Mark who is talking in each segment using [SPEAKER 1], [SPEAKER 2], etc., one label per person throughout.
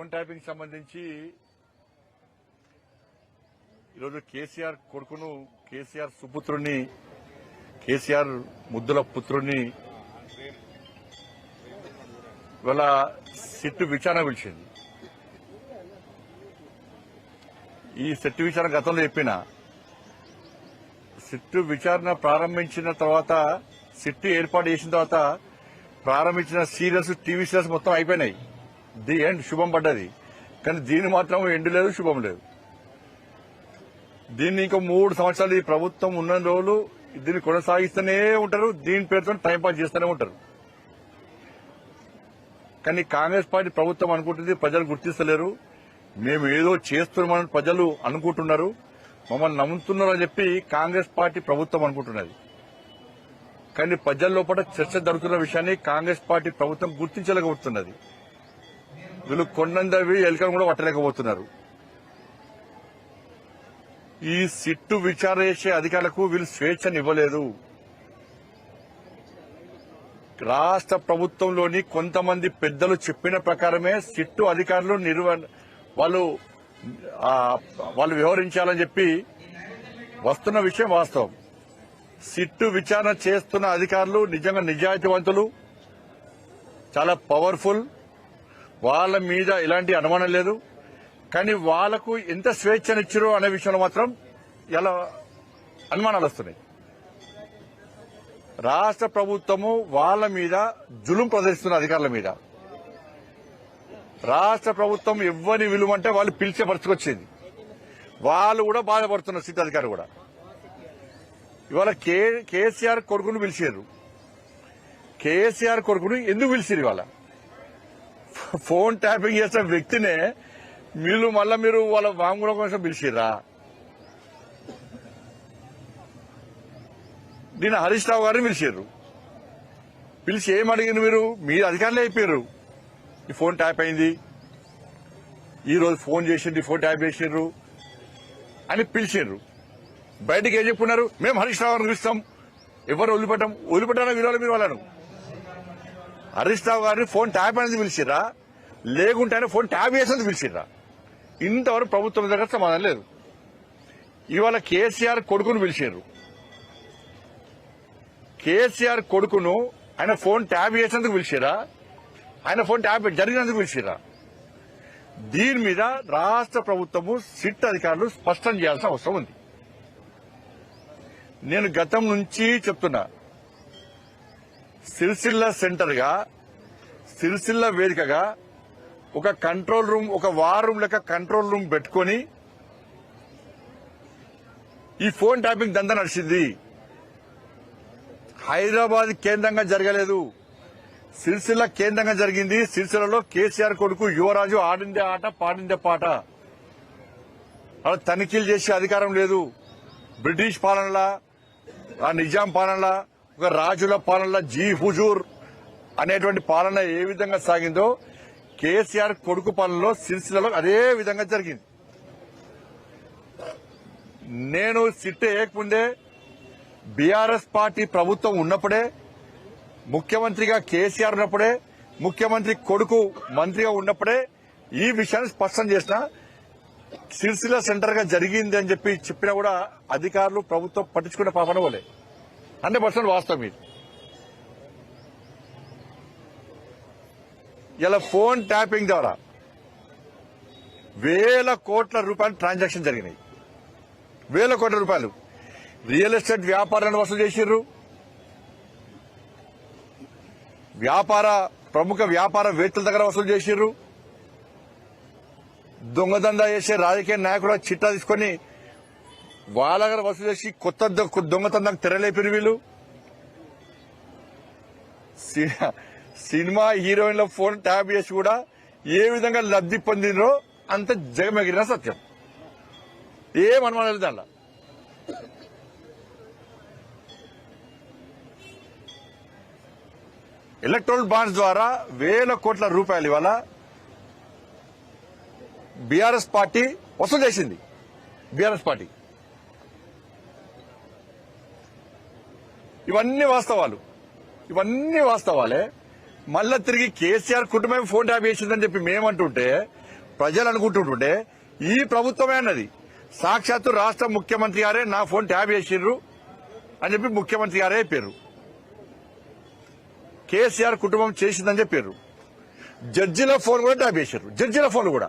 [SPEAKER 1] Phone tapping సంబంధించి ఈరోజు కేసీఆర్ కొడుకును, కేసీఆర్ సుపుత్రుని, కేసీఆర్ ముద్దుల పుత్రుని ఇవాళ సిట్టు విచారణ పిలిచింది. ఈ సిట్టు విచారణ గతంలో చెప్పిన సిట్టు విచారణ ప్రారంభించిన తర్వాత, సిట్టు ఏర్పాటు చేసిన తర్వాత ప్రారంభించిన సీరియల్స్, టీవీ సీరియల్స్ మొత్తం అయిపోయినాయి. ది ఎండ్, శుభం పడ్డది. కానీ దీన్ని మాత్రం ఎండ్ లేదు, శుభం లేదు. దీన్ని ఇంకో 3 సంవత్సరాలు ఈ ప్రభుత్వం ఉన్న రోజులు దీన్ని కొనసాగిస్తూనే ఉంటారు. దీని పేరుతో టైంపాస్ చేస్తూనే ఉంటారు. కానీ కాంగ్రెస్ పార్టీ ప్రభుత్వం అనుకుంటుంది ప్రజలు గుర్తిస్తలేరు, మేము ఏదో చేస్తున్నామని ప్రజలు అనుకుంటున్నారు, మమ్మల్ని నమ్ముతున్నారని చెప్పి కాంగ్రెస్ పార్టీ ప్రభుత్వం అనుకుంటున్నది. కానీ ప్రజల లోపల చర్చ జరుగుతున్న విషయాన్ని కాంగ్రెస్ పార్టీ ప్రభుత్వం గుర్తించలేకపోతున్నది. వీళ్ళు కొండందవి ఎలుకను కూడా పట్టలేకపోతున్నారు. ఈ సిట్టు విచారణ చేసే అధికారులకు వీళ్ళు స్వేచ్ఛనివ్వలేదు. రాష్ట్ర ప్రభుత్వంలోని కొంతమంది పెద్దలు చెప్పిన ప్రకారమే సిట్టు అధికారులు వాళ్ళు వ్యవహరించాలని చెప్పి వస్తున్న విషయం వాస్తవం. సిట్టు విచారణ చేస్తున్న అధికారులు నిజంగా నిజాయితీవంతులు, చాలా పవర్ఫుల్, వాళ్ళ మీద ఎలాంటి అనుమానం లేదు. కానీ వాళ్లకు ఎంత స్వేచ్ఛనిచ్చారో అనే విషయంలో మాత్రం ఇలా అనుమానాలు వస్తున్నాయి. రాష్ట్ర ప్రభుత్వము వాళ్ళ మీద జులుం ప్రదర్శిస్తున్న అధికారుల మీద. రాష్ట్ర ప్రభుత్వం ఎవ్వరి విలువంటే వాళ్ళు పిలిచే పరిస్థితికొచ్చింది. వాళ్ళు కూడా బాధపడుతున్నారు. సిట్ అధికారులు కూడా ఇవాళ కేసీఆర్ కొడుకును పిలిచారు. కేసీఆర్ కొడుకును ఎందుకు పిలిచారు? ఇవాళ ఫోన్ ట్యాపింగ్ చేసిన వ్యక్తినే మీరు వాళ్ళ వాంగ్మూలం కోసం పిలిచిర్రా? దీన్ని హరీష్ రావు గారిని పిలిచారు. పిలిచి ఏమడిగిన మీరు అధికారులే అయిపోయారు. ఈ ఫోన్ ట్యాప్ అయింది, ఈ రోజు ఫోన్ చేసిండ్రు, ఫోన్ ట్యాప్ చేసిండ్రు అని పిలిచిండ్రు. బయటకు ఏం చెప్పుకున్నారు? మేము హరీష్ రావు గారిని పిలుస్తాం, ఎవరు వదిలిపెట్టారో విలువలు మీరు వాళ్ళను. హరీష్ రావు గారిని ఫోన్ ట్యాప్ అనేది పిలిచిర్రా, లేకుంటే ఫోన్ ట్యాప్ చేసేది పిలిచిర్రా? ఇంతవరకు ప్రభుత్వం దగ్గర సమాధానం లేదు. ఇవాళ కేసీఆర్ కొడుకును పిలిచారు. కేసీఆర్ కొడుకును ఆయన ఫోన్ ట్యాప్ చేసేందుకు పిలిచిరా, ఆయన ఫోన్ ట్యాప్ జరిగినందుకు పిలిచిరా? దీని మీద రాష్ట్ర ప్రభుత్వము, సిట్ అధికారులు స్పష్టం చేయాల్సిన అవసరం ఉంది. నేను గతం నుంచి చెప్తున్నా, సిరిసిల్ల సెంటర్ గా, సిరిసిల్ల వేదికగా ఒక కంట్రోల్ రూమ్, ఒక వార్ రూమ్ లెక్క కంట్రోల్ రూమ్ పెట్టుకుని ఈ ఫోన్ ట్యాపింగ్ దందా నడిచింది. హైదరాబాద్ కేంద్రంగా జరగలేదు, సిరిసిల్ల కేంద్రంగా జరిగింది. సిరిసిల్లలో కేసీఆర్ కొడుకు యువరాజు ఆడిందే ఆట, పాడిందే పాట. అలా తనిఖీలు చేసే అధికారం లేదు. బ్రిటిష్ పాలనలా, ఆ నిజాం పాలనలా, ఒక రాజుల పాలనలా, జీ హుజూర్ అనేటువంటి పాలన ఏ విధంగా సాగిందో కేసీఆర్ కొడుకు పాలనలో సిరిసిల్లలో అదే విధంగా జరిగింది. నేను సిట్ వేయకముందే బీఆర్ఎస్ పార్టీ ప్రభుత్వం ఉన్నప్పుడే, ముఖ్యమంత్రిగా కేసీఆర్ ఉన్నప్పుడే, ముఖ్యమంత్రి కొడుకు మంత్రిగా ఉన్నప్పుడే ఈ విషయాన్ని స్పష్టం చేసిన. సిరిసిల్ల సెంటర్ గా జరిగింది అని చెప్పినా కూడా అధికారులు, ప్రభుత్వం పట్టించుకునే పాపన పోలే. 100% వాస్తవం ఇది. ఇలా ఫోన్ ట్యాపింగ్ ద్వారా వేల కోట్ల రూపాయలు ట్రాన్సాక్షన్ జరిగినాయి. వేల కోట్ల రూపాయలు రియల్ ఎస్టేట్ వ్యాపారాన్ని వసూలు చేసిర్రు. ప్రముఖ వ్యాపారవేత్తల దగ్గర వసూలు చేసిర్రు. దొంగదందా చేసే రాజకీయ నాయకుల చిట్టా తీసుకుని వాళ్ళ దగ్గర వసూలు చేసి కొత్త దొంగతందాకు తెరలేపిరు వీళ్ళు. సినిమా హీరోయిన్ల ఫోన్ ట్యాప్ చేసి కూడా ఏ విధంగా లబ్ధి పొందినరో అంత జగమెగిరిన సత్యం. ఏమనుమానం లేదు దానిలో. ఎలక్ట్రల్ బాండ్స్ ద్వారా వేల కోట్ల రూపాయలు ఇవాళ బీఆర్ఎస్ పార్టీ వసూలు చేసింది. బీఆర్ఎస్ పార్టీ ఇవన్నీ వాస్తవాలే. మళ్ళా తిరిగి కేసీఆర్ కుటుంబం ఫోన్ ట్యాప్ చేసిందని చెప్పి మేమంటుంటే ప్రజలు అనుకుంటుంటుంటే ఈ ప్రభుత్వమే అన్నది. సాక్షాత్తు రాష్ట్ర ముఖ్యమంత్రి గారే నా ఫోన్ ట్యాప్ చేసిర్రు అని చెప్పి ముఖ్యమంత్రి గారే చెప్పారు. కేసీఆర్ కుటుంబం చేసిందని చెప్పారు. జడ్జిల ఫోన్ కూడా ట్యాప్ చేశారు. జడ్జిల ఫోన్లు కూడా,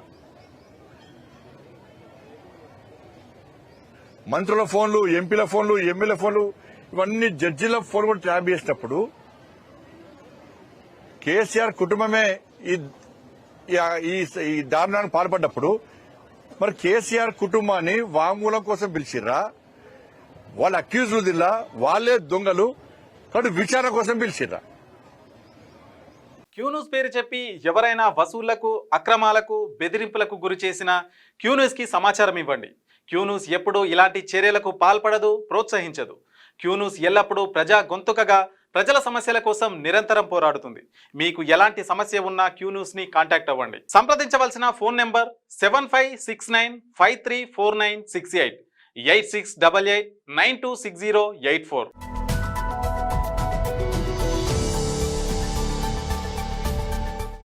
[SPEAKER 1] మంత్రుల ఫోన్లు, ఎంపీల ఫోన్లు, ఎమ్మెల్యే ఫోన్లు, ఇవన్నీ జడ్జిల ఫోన్ కూడా ట్యాప్ చేసినప్పుడు కేసీఆర్ కుటుంబమే ఈ దారుణానికి పాల్పడ్డప్పుడు మరి కేసీఆర్ కుటుంబాన్ని వాంగ్మూలం కోసం పిలిచిర్రా? వాళ్ళ అక్యూజులు దిల్లా, వాళ్ళే దొంగలు కాబట్టి విచారణ కోసం పిలిచిర్రా?
[SPEAKER 2] క్యూన్యూస్ పేరు చెప్పి ఎవరైనా వసూళ్లకు, అక్రమాలకు, బెదిరింపులకు గురి చేసిన క్యూన్యూస్కి సమాచారం ఇవ్వండి. క్యూన్యూస్ ఎప్పుడూ ఇలాంటి చర్యలకు పాల్పడదు, ప్రోత్సహించదు. క్యూన్యూస్ ఎల్లప్పుడూ ప్రజా గొంతుకగా ప్రజల సమస్యల కోసం నిరంతరం పోరాడుతుంది. మీకు ఎలాంటి సమస్య ఉన్నా క్యూన్యూస్ని కాంటాక్ట్ అవ్వండి. సంప్రదించవలసిన ఫోన్ నెంబర్ 7569534968 8688926084.